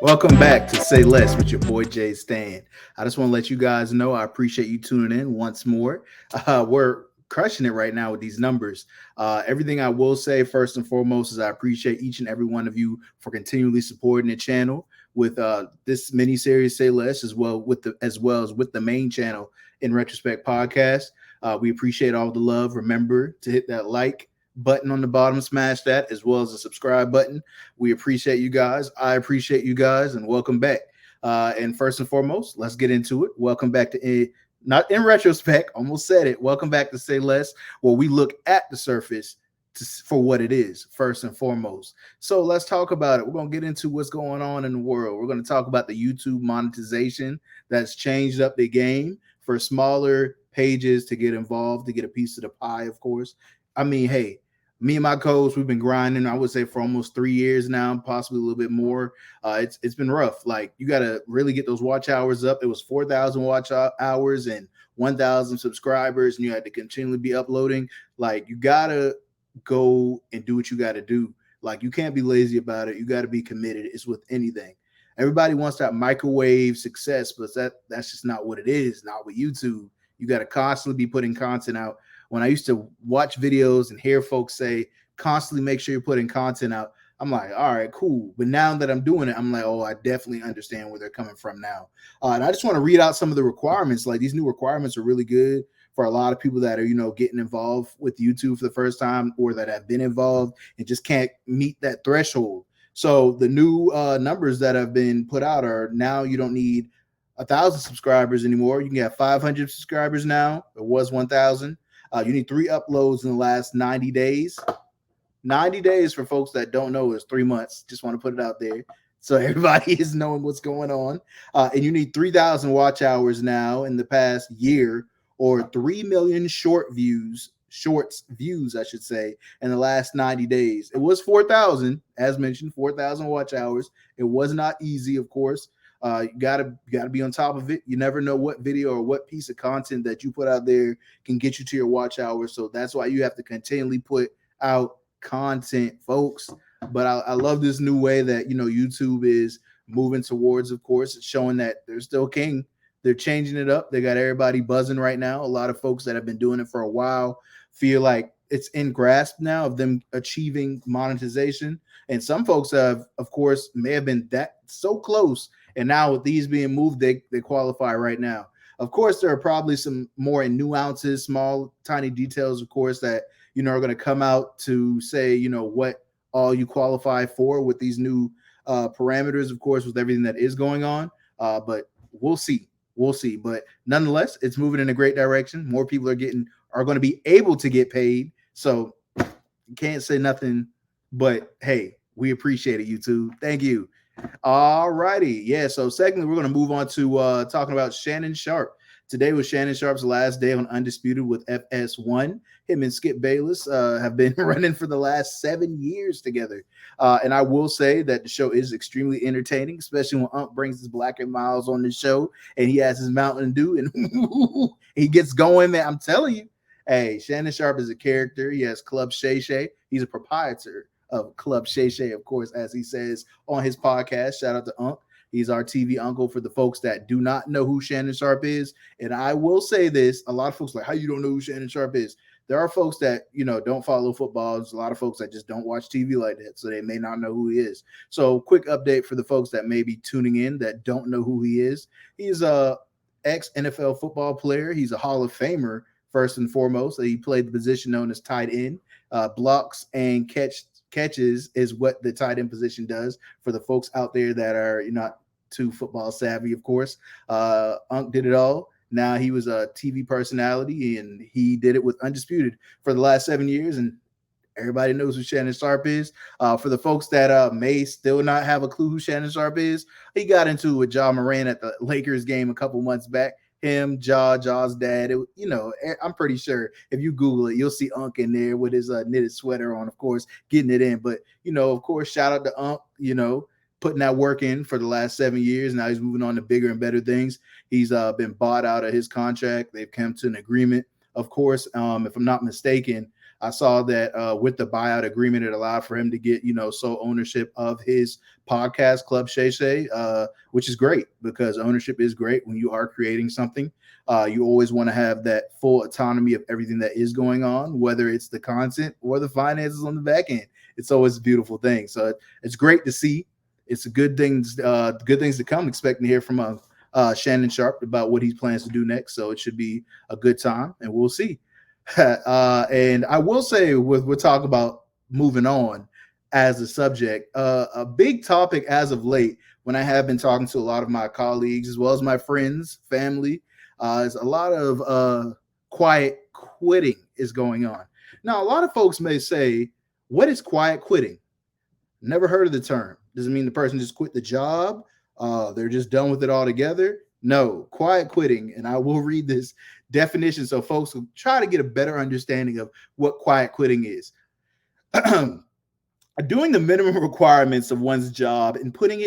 Welcome back to Say Less with your boy Jay Stan. I just want to let you guys know I appreciate you tuning in once more. We're crushing it right now with these numbers. Everything I will say first and foremost is I appreciate each and every one of you for continually supporting the channel with this mini series Say Less as well as with the main channel in retrospect podcast. We appreciate all the love. Remember to hit that like button on the bottom, smash that, as well as the subscribe button. We appreciate you guys. I appreciate you guys, and welcome back. And first and foremost, let's get into it. Welcome back to not in retrospect, almost said it. Welcome back to Say Less, where we look at the surface for what it is, first and foremost. So let's talk about it. We're going to get into what's going on in the world. We're going to talk about the YouTube monetization that's changed up the game for smaller pages to get involved, to get a piece of the pie, of course. I mean, hey, me and my coach, we've been grinding, I would say, for almost 3 years now, possibly a little bit more. It's been rough. Like, you got to really get those watch hours up. It was 4,000 watch hours and 1,000 subscribers, and you had to continually be uploading. Like, you got to go and do what you got to do. Like, you can't be lazy about it. You got to be committed. It's with anything. Everybody wants that microwave success, but that's just not what it is. Not with YouTube. You got to constantly be putting content out. When I used to watch videos and hear folks say, constantly make sure you're putting content out, I'm like, all right, cool. But now that I'm doing it, I'm like, oh, I definitely understand where they're coming from now. And I just want to read out some of the requirements. Like, these new requirements are really good for a lot of people that are, getting involved with YouTube for the first time, or that have been involved and just can't meet that threshold. So the new numbers that have been put out are now you don't need 1,000 subscribers anymore. You can have 500 subscribers now. It was 1,000. You need 3 uploads in the last 90 days. 90 days, for folks that don't know, is 3 months. Just want to put it out there so everybody is knowing what's going on. And you need 3,000 watch hours now in the past year, or 3 million shorts views, I should say, in the last 90 days. It was 4,000, as mentioned, 4,000 watch hours. It was not easy, of course. You gotta be on top of it. You never know what video or what piece of content that you put out there can get you to your watch hours. So that's why you have to continually put out content, folks. But I love this new way that YouTube is moving towards. Of course, it's showing that they're still king. They're changing it up. They got everybody buzzing right now. A lot of folks that have been doing it for a while feel like it's in grasp now of them achieving monetization. And some folks have, of course, may have been that so close. And now with these being moved, they qualify right now. Of course, there are probably some more nuances, small, tiny details, of course, that, are going to come out to say, what all you qualify for with these new parameters, of course, with everything that is going on. But we'll see. We'll see. But nonetheless, it's moving in a great direction. More people are going to be able to get paid. So you can't say nothing but, hey, we appreciate it, YouTube. Thank you. All righty. Yeah. So secondly, we're going to move on to talking about Shannon Sharpe. Today was Shannon Sharpe's last day on Undisputed with FS1. Him and Skip Bayless have been running for the last 7 years together. And I will say that the show is extremely entertaining, especially when Unc brings his Black and Miles on the show and he has his Mountain Dew and he gets going, man. I'm telling you. Hey, Shannon Sharpe is a character. He has Club Shay Shay. He's a proprietor of Club Shay Shay, of course, as he says on his podcast. Shout out to Unc. He's our TV uncle for the folks that do not know who Shannon Sharpe is. And I will say this, a lot of folks like, how you don't know who Shannon Sharpe is? There are folks that, don't follow football. There's a lot of folks that just don't watch TV like that, so they may not know who he is. So quick update for the folks that may be tuning in that don't know who he is. He's a ex-NFL football player. He's a Hall of Famer, first and foremost. He played the position known as tight end. Blocks and catches is what the tight end position does for the folks out there that are not too football savvy, of course. Unc did it all. Now he was a TV personality, and he did it with Undisputed for the last 7 years, and everybody knows who Shannon Sharpe is. For the folks that may still not have a clue who Shannon Sharpe is, he got into it with Ja Morant at the Lakers game a couple months back. Him, Ja's dad. I'm pretty sure if you Google it, you'll see Unc in there with his knitted sweater on, of course, getting it in. But, of course, shout out to Unc, putting that work in for the last 7 years. Now he's moving on to bigger and better things. He's been bought out of his contract. They've come to an agreement. Of course, if I'm not mistaken, I saw that with the buyout agreement, it allowed for him to get, sole ownership of his podcast, Club Shay Shay, which is great because ownership is great when you are creating something. You always want to have that full autonomy of everything that is going on, whether it's the content or the finances on the back end. It's always a beautiful thing. So it's great to see. It's a good things to come. Expecting to hear from Shannon Sharpe about what he plans to do next. So it should be a good time, and we'll see. And I will say, we'll talk about moving on as a subject. A big topic as of late, when I have been talking to a lot of my colleagues as well as my friends, family, is a lot of quiet quitting is going on. Now, a lot of folks may say, "What is quiet quitting?" Never heard of the term. Does it mean the person just quit the job? They're just done with it altogether? No, quiet quitting. And I will read this definition so folks will try to get a better understanding of what quiet quitting is. Doing the minimum requirements of one's job and putting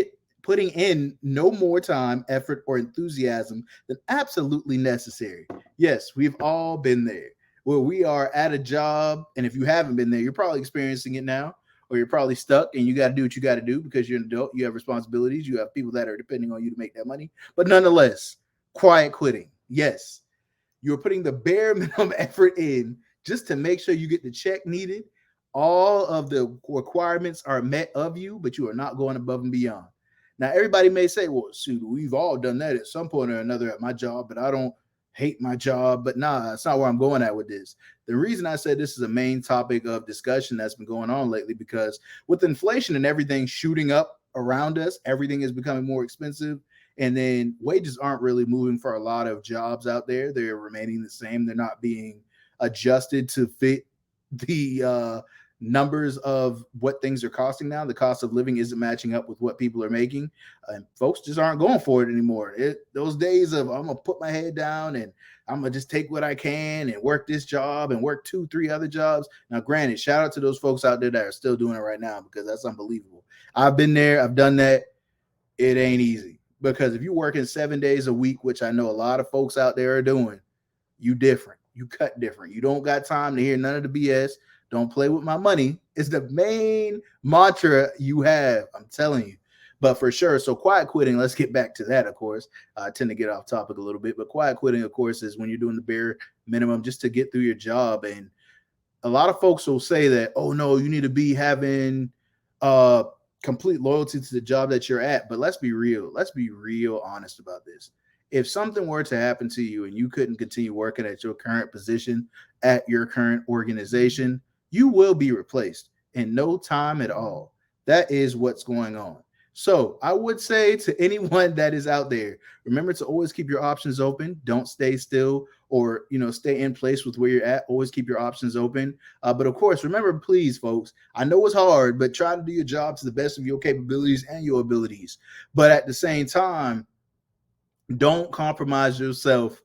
in no more time, effort, or enthusiasm than absolutely necessary. Yes, we've all been there where we are at a job, and if you haven't been there, you're probably experiencing it now, or you're probably stuck and you got to do what you got to do because you're an adult, you have responsibilities, you have people that are depending on you to make that money. But nonetheless, quiet quitting. Yes, you're putting the bare minimum effort in just to make sure you get the check needed. All of the requirements are met of you, but you are not going above and beyond. Now, everybody may say, well, shoot, we've all done that at some point or another at my job, but I don't hate my job. But nah, that's not where I'm going at with this. The reason I said this is a main topic of discussion that's been going on lately, because with inflation and everything shooting up around us, everything is becoming more expensive. And then wages aren't really moving for a lot of jobs out there. They're remaining the same. They're not being adjusted to fit the numbers of what things are costing now. The cost of living isn't matching up with what people are making, and folks just aren't going for it anymore. Those days of I'm gonna put my head down and I'm gonna just take what I can and work this job and work 2-3 other jobs. Now, granted, shout out to those folks out there that are still doing it right now, because that's unbelievable. I've been there, I've done that. It ain't easy, because if you're working 7 days a week, which I know a lot of folks out there are doing, you different. You cut different. You don't got time to hear none of the BS. Don't play with my money is the main mantra you have. I'm telling you. But for sure, so quiet quitting, let's get back to that, of course. I tend to get off topic a little bit, but quiet quitting, of course, is when you're doing the bare minimum just to get through your job. And a lot of folks will say that, oh no, you need to be having uh complete loyalty to the job that you're at. But let's be real. Let's be real honest about this. If something were to happen to you and you couldn't continue working at your current position at your current organization, you will be replaced in no time at all. That is what's going on. So I would say to anyone that is out there, remember to always keep your options open. Don't stay still, or stay in place with where you're at. Always keep your options open. But of course, remember, please, folks, I know it's hard, but try to do your job to the best of your capabilities and your abilities. But at the same time, don't compromise yourself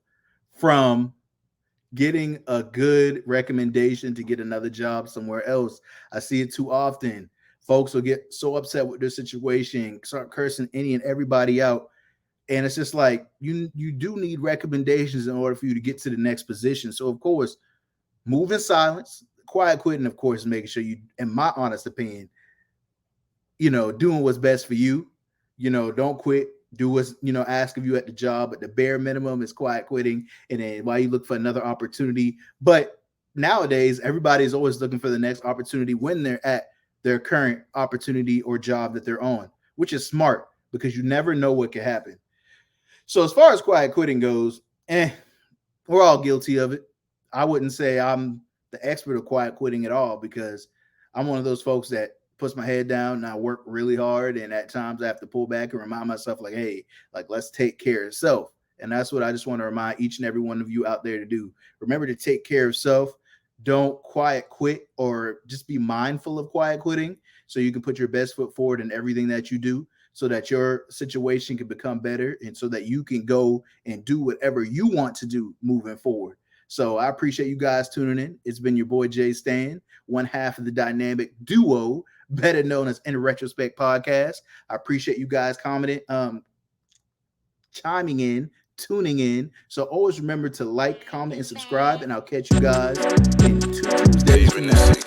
from getting a good recommendation to get another job somewhere else. I see it too often. Folks will get so upset with their situation, start cursing any and everybody out. And it's just like, you do need recommendations in order for you to get to the next position. So of course, move in silence. Quiet quitting, of course, is making sure you, in my honest opinion, doing what's best for you. Don't quit. Do what's, ask of you at the job, but the bare minimum is quiet quitting. And then while you look for another opportunity. But nowadays, everybody's always looking for the next opportunity when they're at their current opportunity or job that they're on, which is smart because you never know what could happen. So as far as quiet quitting goes, we're all guilty of it. I wouldn't say I'm the expert of quiet quitting at all, because I'm one of those folks that puts my head down and I work really hard. And at times I have to pull back and remind myself, like, hey, like, let's take care of self. And that's what I just want to remind each and every one of you out there to do. Remember to take care of self. Don't quiet quit, or just be mindful of quiet quitting so you can put your best foot forward in everything that you do, so that your situation can become better and so that you can go and do whatever you want to do moving forward. So I appreciate you guys tuning in. It's been your boy Jay Stan, one half of the dynamic duo, better known as In Retrospect Podcast. I appreciate you guys commenting, chiming in, tuning in. So always remember to like, comment, and subscribe, and I'll catch you guys in 2 Tuesdays from now.